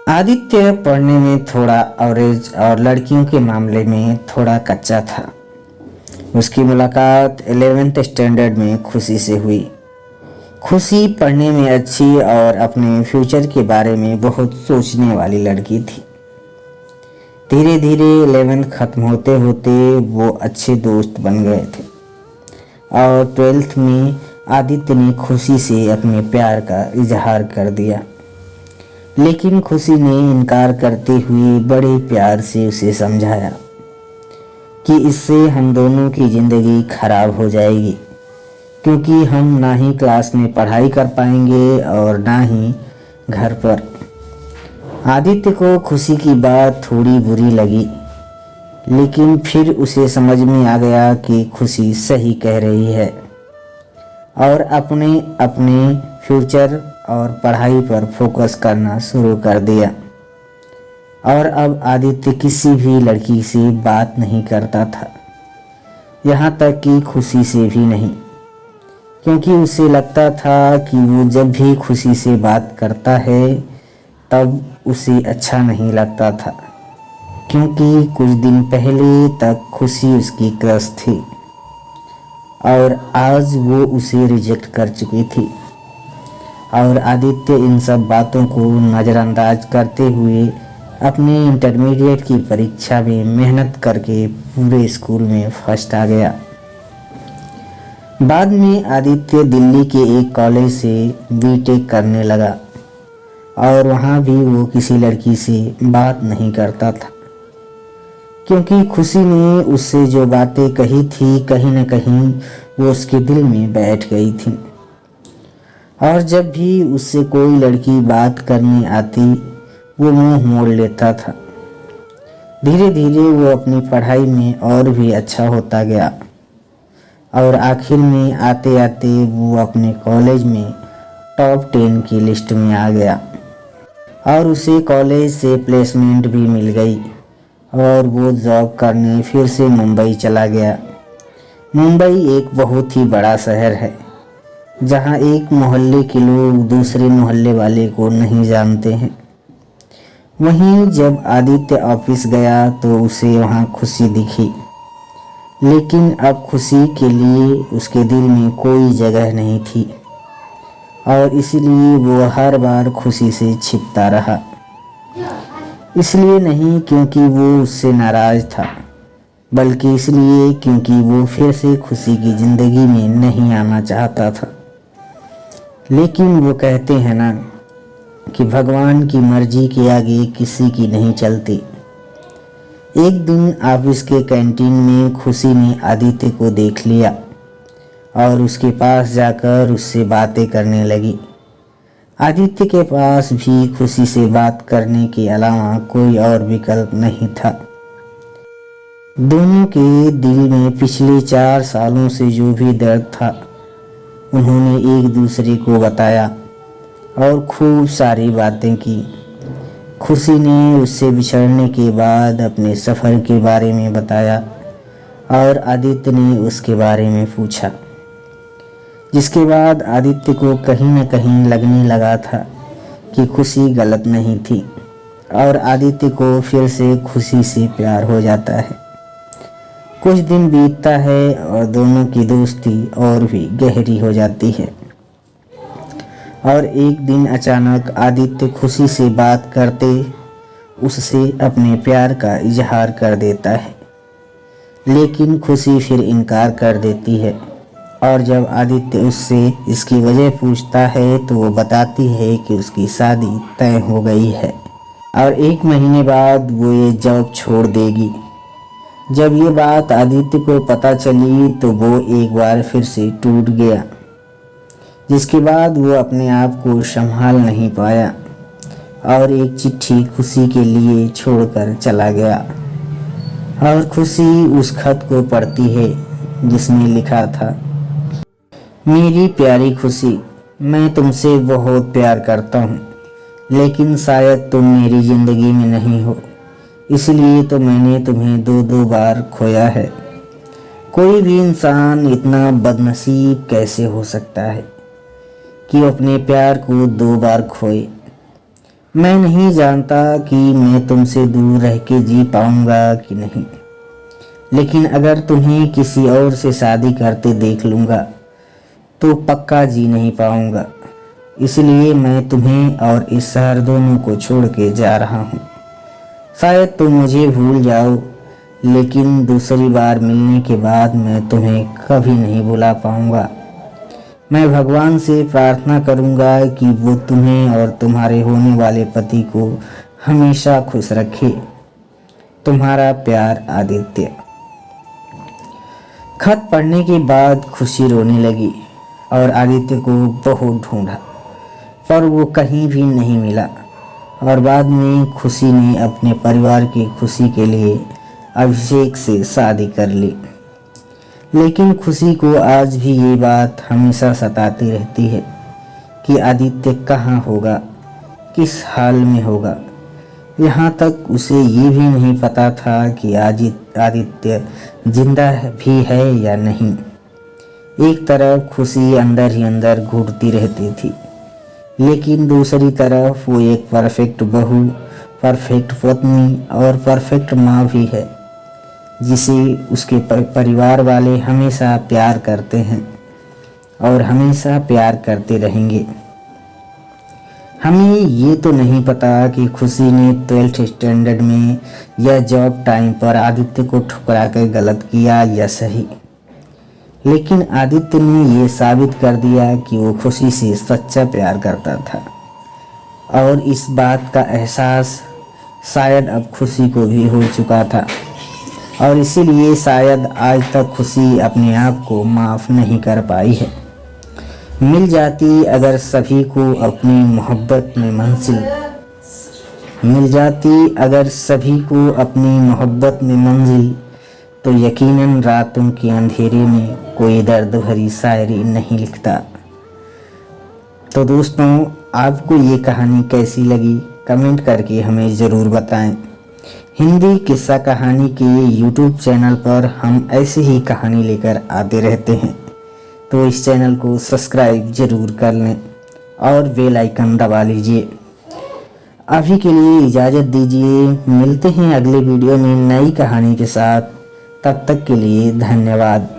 आदित्य पढ़ने में थोड़ा एवरेज और लड़कियों के मामले में थोड़ा कच्चा था। उसकी मुलाकात 11th स्टैंडर्ड में खुशी से हुई। खुशी पढ़ने में अच्छी और अपने फ्यूचर के बारे में बहुत सोचने वाली लड़की थी। धीरे धीरे 11th खत्म होते होते वो अच्छे दोस्त बन गए थे और 12th में आदित्य ने खुशी से अपने प्यार का इजहार कर दिया, लेकिन खुशी ने इनकार करते हुए बड़े प्यार से उसे समझाया कि इससे हम दोनों की ज़िंदगी खराब हो जाएगी, क्योंकि हम ना ही क्लास में पढ़ाई कर पाएंगे और ना ही घर पर। आदित्य को खुशी की बात थोड़ी बुरी लगी, लेकिन फिर उसे समझ में आ गया कि खुशी सही कह रही है और अपने अपने फ्यूचर और पढ़ाई पर फोकस करना शुरू कर दिया। और अब आदित्य किसी भी लड़की से बात नहीं करता था, यहाँ तक कि खुशी से भी नहीं, क्योंकि उसे लगता था कि वो जब भी खुशी से बात करता है तब उसे अच्छा नहीं लगता था, क्योंकि कुछ दिन पहले तक खुशी उसकी क्रश थी और आज वो उसे रिजेक्ट कर चुकी थी। और आदित्य इन सब बातों को नज़रअंदाज करते हुए अपने इंटरमीडिएट की परीक्षा में मेहनत करके पूरे स्कूल में फर्स्ट आ गया। बाद में आदित्य दिल्ली के एक कॉलेज से बीटेक करने लगा और वहाँ भी वो किसी लड़की से बात नहीं करता था, क्योंकि खुशी ने उससे जो बातें कही थी कहीं न कहीं वो उसके दिल में बैठ गई थी। और जब भी उससे कोई लड़की बात करने आती वो मुंह मोड़ लेता था। धीरे धीरे वो अपनी पढ़ाई में और भी अच्छा होता गया और आखिर में आते आते वो अपने कॉलेज में टॉप 10 की लिस्ट में आ गया और उसे कॉलेज से प्लेसमेंट भी मिल गई और वो जॉब करने फिर से मुंबई चला गया। मुंबई एक बहुत ही बड़ा शहर है, जहाँ एक मोहल्ले के लोग दूसरे मोहल्ले वाले को नहीं जानते हैं। वहीं जब आदित्य ऑफिस गया तो उसे वहाँ खुशी दिखी, लेकिन अब खुशी के लिए उसके दिल में कोई जगह नहीं थी और इसलिए वो हर बार खुशी से छिपता रहा। इसलिए नहीं क्योंकि वो उससे नाराज़ था, बल्कि इसलिए क्योंकि वो फिर से खुशी की ज़िंदगी में नहीं आना चाहता था। लेकिन वो कहते हैं ना कि भगवान की मर्जी के आगे किसी की नहीं चलती। एक दिन ऑफिस के कैंटीन में खुशी ने आदित्य को देख लिया और उसके पास जाकर उससे बातें करने लगी। आदित्य के पास भी खुशी से बात करने के अलावा कोई और विकल्प नहीं था। दोनों के दिल में पिछले 4 सालों से जो भी दर्द था उन्होंने एक दूसरे को बताया और खूब सारी बातें की। खुशी ने उससे बिछड़ने के बाद अपने सफ़र के बारे में बताया और आदित्य ने उसके बारे में पूछा, जिसके बाद आदित्य को कहीं न कहीं लगने लगा था कि खुशी गलत नहीं थी और आदित्य को फिर से खुशी से प्यार हो जाता है। कुछ दिन बीतता है और दोनों की दोस्ती और भी गहरी हो जाती है और एक दिन अचानक आदित्य खुशी से बात करते उससे अपने प्यार का इजहार कर देता है, लेकिन खुशी फिर इनकार कर देती है। और जब आदित्य उससे इसकी वजह पूछता है तो वो बताती है कि उसकी शादी तय हो गई है और 1 महीने बाद वो ये जॉब छोड़ देगी। जब ये बात आदित्य को पता चली तो वो एक बार फिर से टूट गया, जिसके बाद वो अपने आप को संभाल नहीं पाया और एक चिट्ठी खुशी के लिए छोड़कर चला गया। और खुशी उस खत को पढ़ती है जिसमें लिखा था, मेरी प्यारी खुशी, मैं तुमसे बहुत प्यार करता हूँ, लेकिन शायद तुम मेरी ज़िंदगी में नहीं हो, इसलिए तो मैंने तुम्हें 2-2 बार खोया है। कोई भी इंसान इतना बदनसीब कैसे हो सकता है कि अपने प्यार को 2 बार खोए। मैं नहीं जानता कि मैं तुमसे दूर रह के जी पाऊंगा कि नहीं, लेकिन अगर तुम्हें किसी और से शादी करते देख लूँगा तो पक्का जी नहीं पाऊंगा। इसलिए मैं तुम्हें और इस शहर दोनों को छोड़ के जा रहा हूँ। शायद तुम मुझे भूल जाओ, लेकिन दूसरी बार मिलने के बाद मैं तुम्हें कभी नहीं भुला पाऊंगा। मैं भगवान से प्रार्थना करूंगा कि वो तुम्हें और तुम्हारे होने वाले पति को हमेशा खुश रखे। तुम्हारा प्यार, आदित्य। खत पढ़ने के बाद खुशी रोने लगी और आदित्य को बहुत ढूंढा, पर वो कहीं भी नहीं मिला। और बाद में खुशी ने अपने परिवार की खुशी के लिए अभिषेक से शादी कर ली। लेकिन खुशी को आज भी ये बात हमेशा सताती रहती है कि आदित्य कहाँ होगा, किस हाल में होगा। यहाँ तक उसे ये भी नहीं पता था कि आदित्य जिंदा भी है या नहीं। एक तरफ खुशी अंदर ही अंदर घुटती रहती थी, लेकिन दूसरी तरफ वो एक परफेक्ट बहू, परफेक्ट पत्नी और परफेक्ट माँ भी है, जिसे उसके परिवार वाले हमेशा प्यार करते हैं और हमेशा प्यार करते रहेंगे। हमें ये तो नहीं पता कि खुशी ने 12th स्टैंडर्ड में या जॉब टाइम पर आदित्य को ठुकरा कर गलत किया या सही, लेकिन आदित्य ने ये साबित कर दिया कि वो खुशी से सच्चा प्यार करता था। और इस बात का एहसास शायद अब खुशी को भी हो चुका था, और इसीलिए शायद आज तक खुशी अपने आप को माफ़ नहीं कर पाई है। मिल जाती अगर सभी को अपनी मोहब्बत में मंजिल, मिल जाती अगर सभी को अपनी मोहब्बत में मंजिल, तो यकीनन रातों के अंधेरे में कोई दर्द भरी शायरी नहीं लिखता। तो दोस्तों, आपको ये कहानी कैसी लगी कमेंट करके हमें ज़रूर बताएं। हिंदी किस्सा कहानी के YouTube चैनल पर हम ऐसे ही कहानी लेकर आते रहते हैं, तो इस चैनल को सब्सक्राइब ज़रूर कर लें और बेल आइकन दबा लीजिए। अभी के लिए इजाज़त दीजिए, मिलते हैं अगले वीडियो में नई कहानी के साथ। तब तक के लिए धन्यवाद।